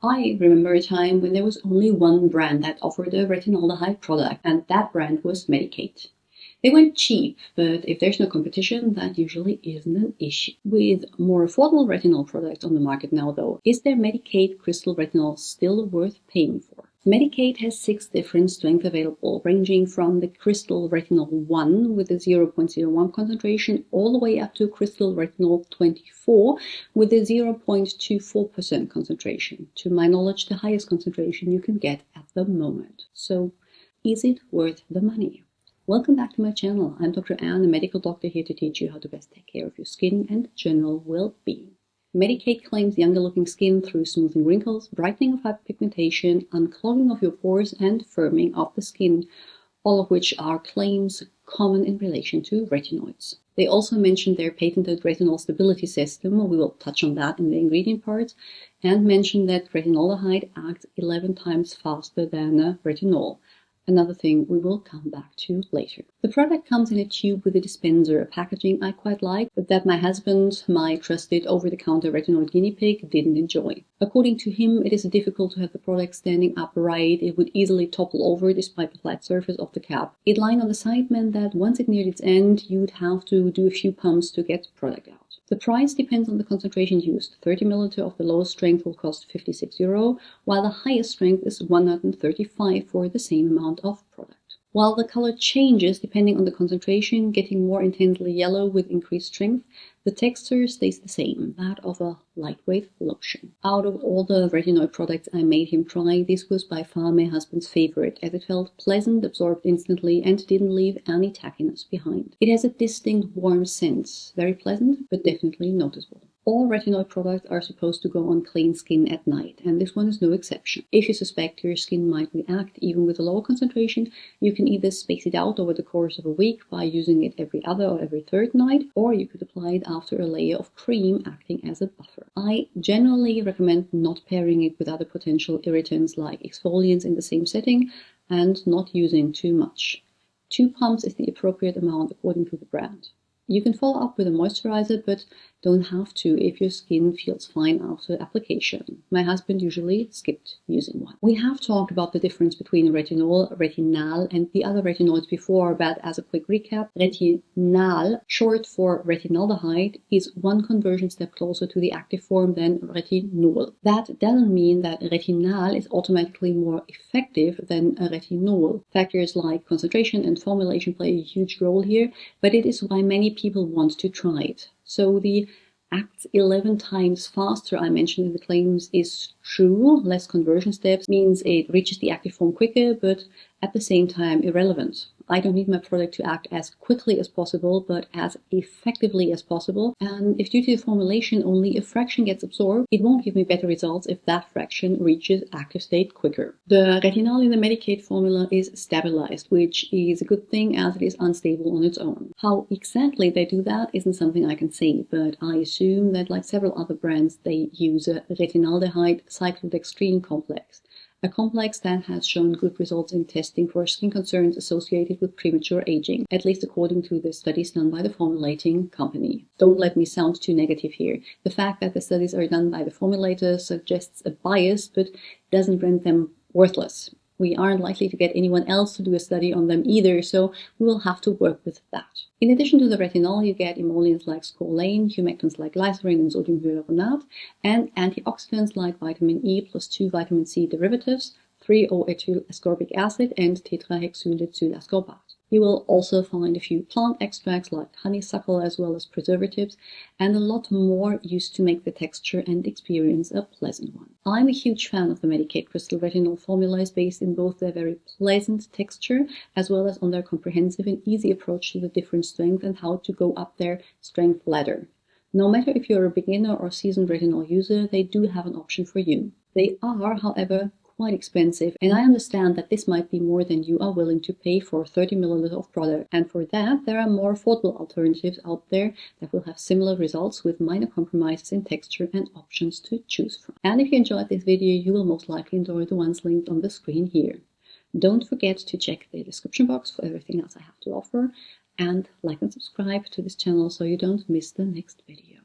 I remember a time when there was only one brand that offered a retinaldehyde product, and that brand was Medik8. They went cheap, but if there's no competition, that usually isn't an issue. With more affordable retinol products on the market now though, is their Medik8 Crystal Retinal still worth paying for? Medik8 has 6 different strengths available, ranging from the Crystal Retinal 1 with a 0.01 concentration all the way up to Crystal Retinal 24 with a 0.24% concentration. To my knowledge, the highest concentration you can get at the moment. So, is it worth the money? Welcome back to my channel. I'm Dr. Anne, a medical doctor here to teach you how to best take care of your skin and general well-being. Medik8 claims younger looking skin through smoothing wrinkles, brightening of hyperpigmentation, unclogging of your pores, and firming of the skin, all of which are claims common in relation to retinoids. They also mentioned their patented retinol stability system, we will touch on that in the ingredient parts, and mentioned that retinaldehyde acts 11 times faster than retinol. Another thing we will come back to later. The product comes in a tube with a dispenser, a packaging I quite like, but that my husband, my trusted over-the-counter retinoid guinea pig, didn't enjoy. According to him, it is difficult to have the product standing upright. It would easily topple over despite the flat surface of the cap. It lying on the side meant that once it neared its end, you'd have to do a few pumps to get the product out. The price depends on the concentration used. 30 ml of the lowest strength will cost €56, while the highest strength is 135 for the same amount of product. While the color changes depending on the concentration, getting more intensely yellow with increased strength, the texture stays the same, that of a lightweight lotion. Out of all the retinoid products I made him try, this was by far my husband's favorite, as it felt pleasant, absorbed instantly, and didn't leave any tackiness behind. It has a distinct warm scent, very pleasant, but definitely noticeable. All retinoid products are supposed to go on clean skin at night, and this one is no exception. If you suspect your skin might react even with a lower concentration, you can either space it out over the course of a week by using it every other or every third night, or you could apply it after a layer of cream acting as a buffer. I generally recommend not pairing it with other potential irritants like exfoliants in the same setting, and not using too much. 2 pumps is the appropriate amount according to the brand. You can follow up with a moisturizer, but don't have to if your skin feels fine after application. My husband usually skipped using one. We have talked about the difference between retinol, retinal, and the other retinoids before, but as a quick recap, retinal, short for retinaldehyde, is one conversion step closer to the active form than retinol. That doesn't mean that retinal is automatically more effective than a retinol. Factors like concentration and formulation play a huge role here, but it is why many people want to try it. So the acts 11 times faster I mentioned in the claims is true. Less conversion steps means it reaches the active form quicker, but at the same time irrelevant. I don't need my product to act as quickly as possible, but as effectively as possible. And if due to the formulation only a fraction gets absorbed, it won't give me better results if that fraction reaches active state quicker. The retinol in the Medik8 formula is stabilized, which is a good thing as it is unstable on its own. How exactly they do that isn't something I can say, but I assume that like several other brands, they use a retinaldehyde cyclodextrin complex. A complex that has shown good results in testing for skin concerns associated with premature aging, at least according to the studies done by the formulating company. Don't let me sound too negative here. The fact that the studies are done by the formulator suggests a bias, but doesn't render them worthless. We aren't likely to get anyone else to do a study on them either, so we will have to work with that. In addition to the retinol, you get emollients like scopolamine, humectants like glycerin and sodium hyaluronate, and antioxidants like vitamin E plus 2 vitamin C derivatives, 3-O-ethyl ascorbic acid, and tetrahexylethyl ascorbate. You will also find a few plant extracts like honeysuckle as well as preservatives, and a lot more used to make the texture and experience a pleasant one. I'm a huge fan of the Medik8 Crystal Retinal formulas based in both their very pleasant texture as well as on their comprehensive and easy approach to the different strengths and how to go up their strength ladder. No matter if you're a beginner or seasoned retinol user, they do have an option for you. They are, however, quite expensive, and I understand that this might be more than you are willing to pay for 30 ml of product, and for that there are more affordable alternatives out there that will have similar results with minor compromises in texture and options to choose from. And if you enjoyed this video, you will most likely enjoy the ones linked on the screen here. Don't forget to check the description box for everything else I have to offer, and like and subscribe to this channel so you don't miss the next video.